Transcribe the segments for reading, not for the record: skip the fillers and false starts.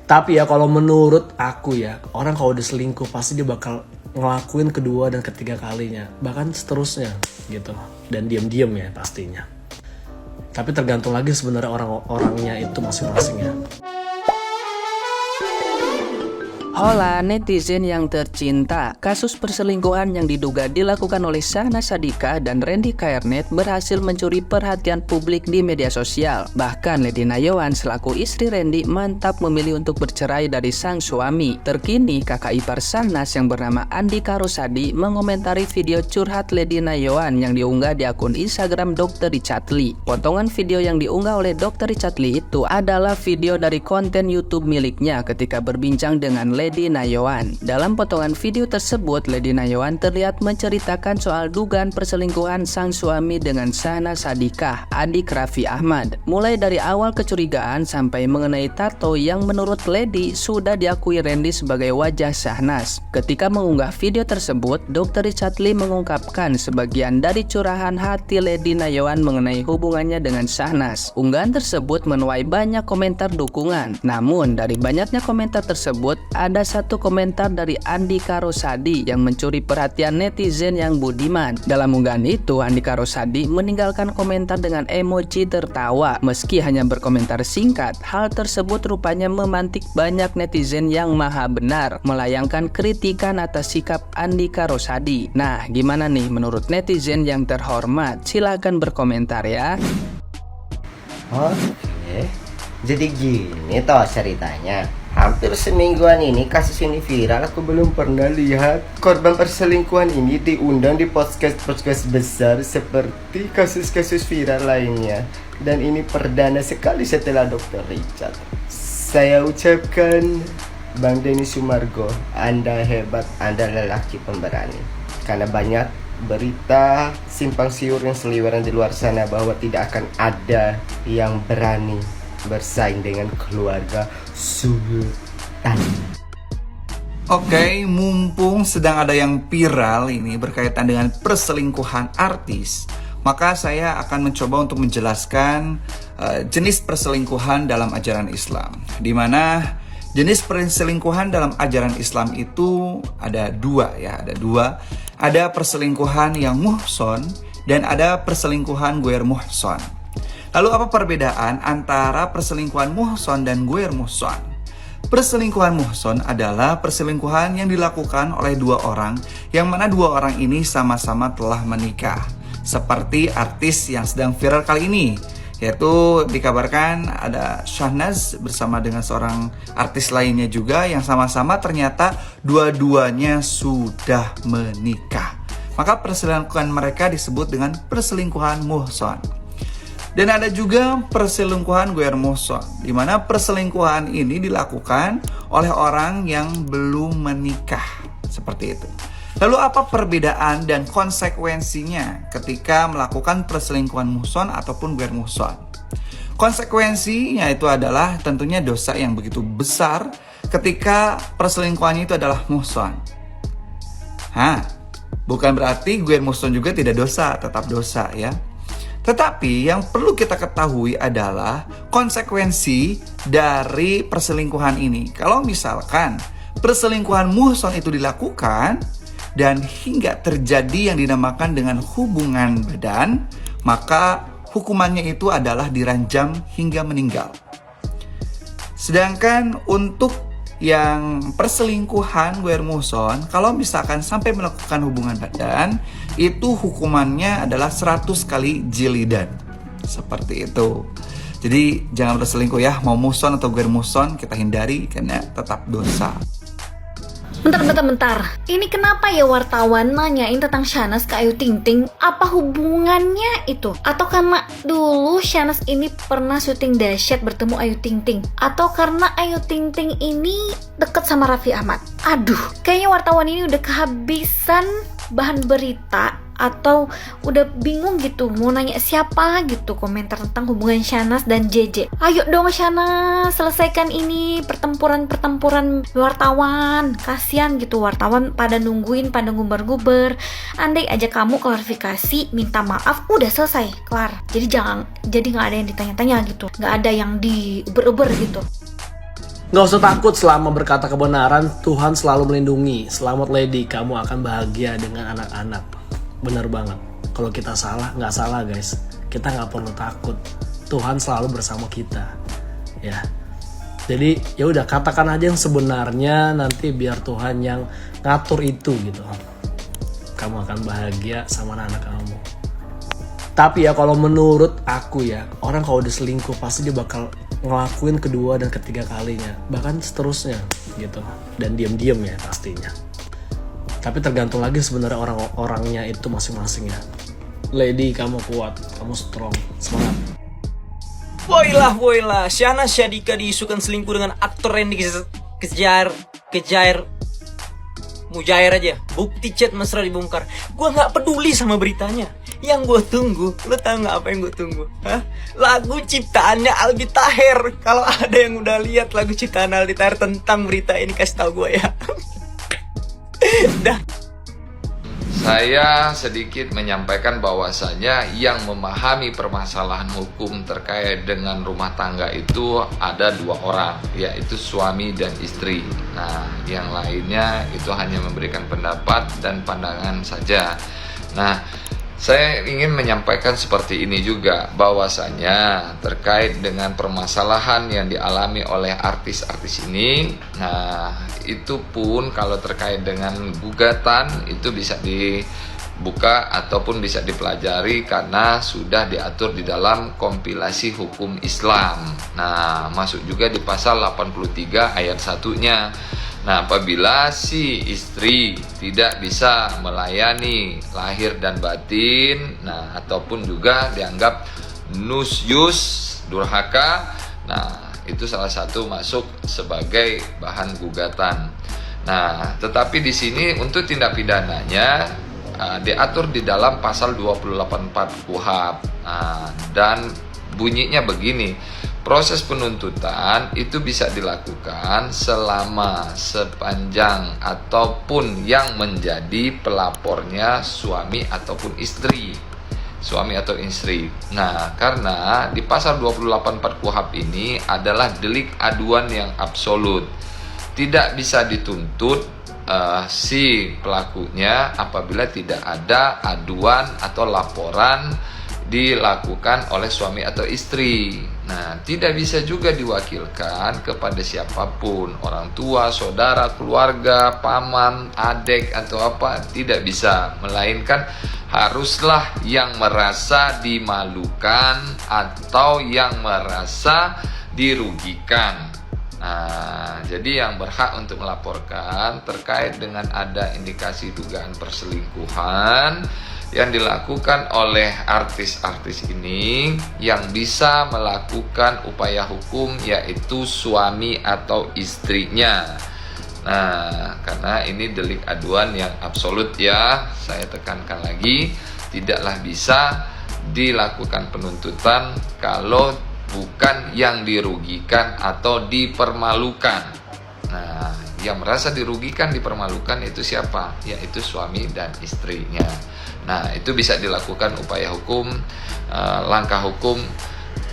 Tapi ya kalau menurut aku ya, orang kalau udah selingkuh pasti dia bakal ngelakuin kedua dan ketiga kalinya, bahkan seterusnya gitu. Dan diam-diam ya pastinya. Tapi tergantung lagi sebenarnya orang-orangnya itu masing-masing ya. Hola netizen yang tercinta, kasus perselingkuhan yang diduga dilakukan oleh Syahnaz Sadiqah dan Randy Khairnett berhasil mencuri perhatian publik di media sosial. Bahkan Lady Nayawan selaku istri Randy mantap memilih untuk bercerai dari sang suami. Terkini kakak ipar Syahnaz yang bernama Andika Rosadi mengomentari video curhat Lady Nayawan yang diunggah di akun Instagram Dr. Richard Lee. Potongan video yang diunggah oleh Dr. Richard Lee itu adalah video dari konten YouTube miliknya ketika berbincang dengan Lady Nayawan. Dalam potongan video tersebut, Lady Nayawan terlihat menceritakan soal dugaan perselingkuhan sang suami dengan Syahnaz Sadiqah, adik Raffi Ahmad. Mulai dari awal kecurigaan sampai mengenai tato yang menurut Lady sudah diakui Randy sebagai wajah Syahnaz. Ketika mengunggah video tersebut, Dr. Richard Lee mengungkapkan sebagian dari curahan hati Lady Nayawan mengenai hubungannya dengan Syahnaz. Unggahan tersebut menuai banyak komentar dukungan. Namun, dari banyaknya komentar tersebut, ada satu komentar dari Andika Rosadi yang mencuri perhatian netizen yang budiman. Dalam unggahan itu, Andika Rosadi meninggalkan komentar dengan emoji tertawa. Meski hanya berkomentar singkat, hal tersebut rupanya memantik banyak netizen yang maha benar, melayangkan kritikan atas sikap Andika Rosadi. Nah, gimana nih menurut netizen yang terhormat? Silahkan berkomentar ya. Oke, jadi gini toh ceritanya. Hampir semingguan ini kasus ini viral. Aku belum pernah lihat korban perselingkuhan ini diundang di podcast besar seperti kasus-kasus viral lainnya. Dan ini perdana sekali setelah Dr. Richard. Saya ucapkan, Bang Denny Sumargo, Anda hebat, Anda lelaki pemberani. Karena banyak berita simpang siur yang seliweran di luar sana bahwa tidak akan ada yang berani bersaing dengan keluarga Sultan. Oke, mumpung sedang ada yang viral ini berkaitan dengan perselingkuhan artis, maka saya akan mencoba untuk menjelaskan jenis perselingkuhan dalam ajaran Islam. Di mana jenis perselingkuhan dalam ajaran Islam itu ada dua ya, ada dua. Ada perselingkuhan yang muhson dan ada perselingkuhan ghair muhson. Lalu apa perbedaan antara perselingkuhan muhson dan ghair muhson? Perselingkuhan muhson adalah perselingkuhan yang dilakukan oleh dua orang, yang mana dua orang ini sama-sama telah menikah. Seperti artis yang sedang viral kali ini, yaitu dikabarkan ada Syahnaz bersama dengan seorang artis lainnya juga yang sama-sama ternyata dua-duanya sudah menikah. Maka perselingkuhan mereka disebut dengan perselingkuhan muhson. Dan ada juga perselingkuhan ghair muhson, di mana perselingkuhan ini dilakukan oleh orang yang belum menikah. Seperti itu. Lalu apa perbedaan dan konsekuensinya ketika melakukan perselingkuhan muhson ataupun ghair muhson? Konsekuensinya itu adalah tentunya dosa yang begitu besar ketika perselingkuhannya itu adalah muhson. Bukan berarti ghair muhson juga tidak dosa, tetap dosa ya. Tetapi yang perlu kita ketahui adalah konsekuensi dari perselingkuhan ini. Kalau misalkan perselingkuhan muhson itu dilakukan dan hingga terjadi yang dinamakan dengan hubungan badan, maka hukumannya itu adalah diranjam hingga meninggal. Sedangkan untuk yang perselingkuhan ghair muhson, kalau misalkan sampai melakukan hubungan badan, itu hukumannya adalah 100 kali jilidan. Seperti itu. Jadi jangan berselingkuh ya, mau muhson atau ghair muhson kita hindari karena tetap dosa. Bentar. Ini kenapa ya wartawan nanyain tentang Syahnaz ke Ayu Ting Ting? Apa hubungannya itu? Atau karena dulu Syahnaz ini pernah syuting dahsyat bertemu Ayu Ting Ting? Atau karena Ayu Ting Ting ini deket sama Raffi Ahmad? Aduh, kayaknya wartawan ini udah kehabisan bahan berita atau udah bingung gitu mau nanya siapa gitu komentar tentang hubungan Syahnaz dan JJ. Ayo dong Syahnaz, selesaikan ini pertempuran wartawan. Kasian gitu wartawan pada nungguin, pada nguber-nguber. Andai aja kamu klarifikasi, minta maaf, udah selesai, kelar. Jadi nggak ada yang ditanya-tanya gitu, nggak ada yang diuber-uber gitu. Nggak usah takut selama berkata kebenaran, Tuhan selalu melindungi. Selamat Lady, kamu akan bahagia dengan anak-anak. Bener banget. Kalau kita salah, nggak salah guys. Kita nggak perlu takut. Tuhan selalu bersama kita. Ya. Jadi ya udah katakan aja yang sebenarnya, nanti biar Tuhan yang ngatur itu gitu. Kamu akan bahagia sama anak kamu. Tapi ya kalau menurut aku ya, orang kalau udah selingkuh pasti dia bakal ngelakuin kedua dan ketiga kalinya, bahkan seterusnya gitu. Dan diam-diam ya pastinya. Tapi tergantung lagi sebenarnya orang-orangnya itu masing-masing ya. Lady, kamu kuat, kamu strong, semangat. Woilah, Shahnaz Shadika diisukan selingkuh dengan aktor Randy Kejair. Mujair aja, bukti chat mesra dibongkar. Gua nggak peduli sama beritanya. Yang gue tunggu, lo tau nggak apa yang gue tunggu? Hah? Lagu ciptaannya Aldi Taher. Kalau ada yang udah lihat lagu ciptaan Aldi Taher tentang berita ini, kasih tau gue ya. Dah. Saya sedikit menyampaikan bahwasanya yang memahami permasalahan hukum terkait dengan rumah tangga itu ada dua orang, yaitu suami dan istri. Nah, yang lainnya itu hanya memberikan pendapat dan pandangan saja. Nah, saya ingin menyampaikan seperti ini juga, bahwasanya terkait dengan permasalahan yang dialami oleh artis-artis ini, nah itu pun kalau terkait dengan gugatan itu bisa dibuka ataupun bisa dipelajari karena sudah diatur di dalam kompilasi hukum Islam. Nah, masuk juga di pasal 83 ayat 1-nya. Nah, apabila si istri tidak bisa melayani lahir dan batin, nah ataupun juga dianggap nusyus, durhaka, nah itu salah satu masuk sebagai bahan gugatan. Nah, tetapi di sini untuk tindak pidananya diatur di dalam pasal 284 KUHP. Dan bunyinya begini. Proses penuntutan itu bisa dilakukan selama sepanjang ataupun yang menjadi pelapornya suami ataupun istri. Suami atau istri. Nah, karena di pasal 284 KUHP ini adalah delik aduan yang absolut. Tidak bisa dituntut si pelakunya apabila tidak ada aduan atau laporan dilakukan oleh suami atau istri. Nah, tidak bisa juga diwakilkan kepada siapapun, orang tua, saudara, keluarga, paman, adik atau apa, tidak bisa, melainkan haruslah yang merasa dimalukan atau yang merasa dirugikan. Nah, jadi yang berhak untuk melaporkan terkait dengan ada indikasi dugaan perselingkuhan yang dilakukan oleh artis-artis ini, yang bisa melakukan upaya hukum yaitu suami atau istrinya. Nah, karena ini delik aduan yang absolut ya, saya tekankan lagi, tidaklah bisa dilakukan penuntutan kalau bukan yang dirugikan atau dipermalukan. Nah, yang merasa dirugikan, dipermalukan itu siapa? Yaitu suami dan istrinya. Nah, itu bisa dilakukan upaya hukum, langkah hukum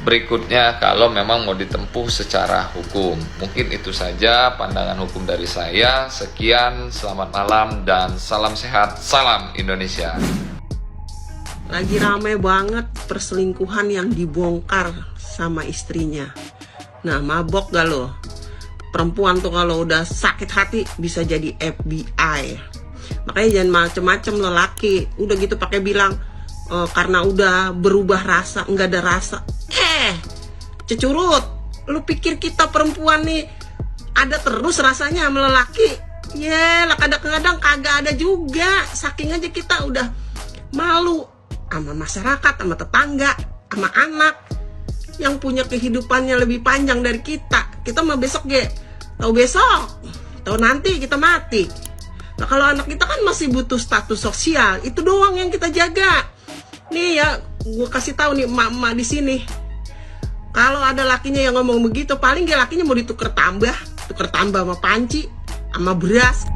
berikutnya kalau memang mau ditempuh secara hukum. Mungkin itu saja pandangan hukum dari saya. Sekian, selamat malam dan salam sehat, salam Indonesia. Lagi rame banget perselingkuhan yang dibongkar sama istrinya. Nah, mabok gak lo? Perempuan tuh kalau udah sakit hati bisa jadi FBI. Makanya jangan macem-macem lelaki. Udah gitu pakai bilang karena udah berubah rasa, nggak ada rasa. Cecurut. Lu pikir kita perempuan nih ada terus rasanya sama lelaki? Lah kadang-kadang kagak ada juga. Saking aja kita udah malu sama masyarakat, sama tetangga, sama anak yang punya kehidupannya lebih panjang dari kita. Kita mah besok tahu besok, tahu nanti kita mati. Nah, kalau anak kita kan masih butuh status sosial, itu doang yang kita jaga. Nih ya, gue kasih tahu nih emak-emak di sini. Kalau ada lakinya yang ngomong begitu, paling lakinya mau ditukar tambah sama panci, sama beras.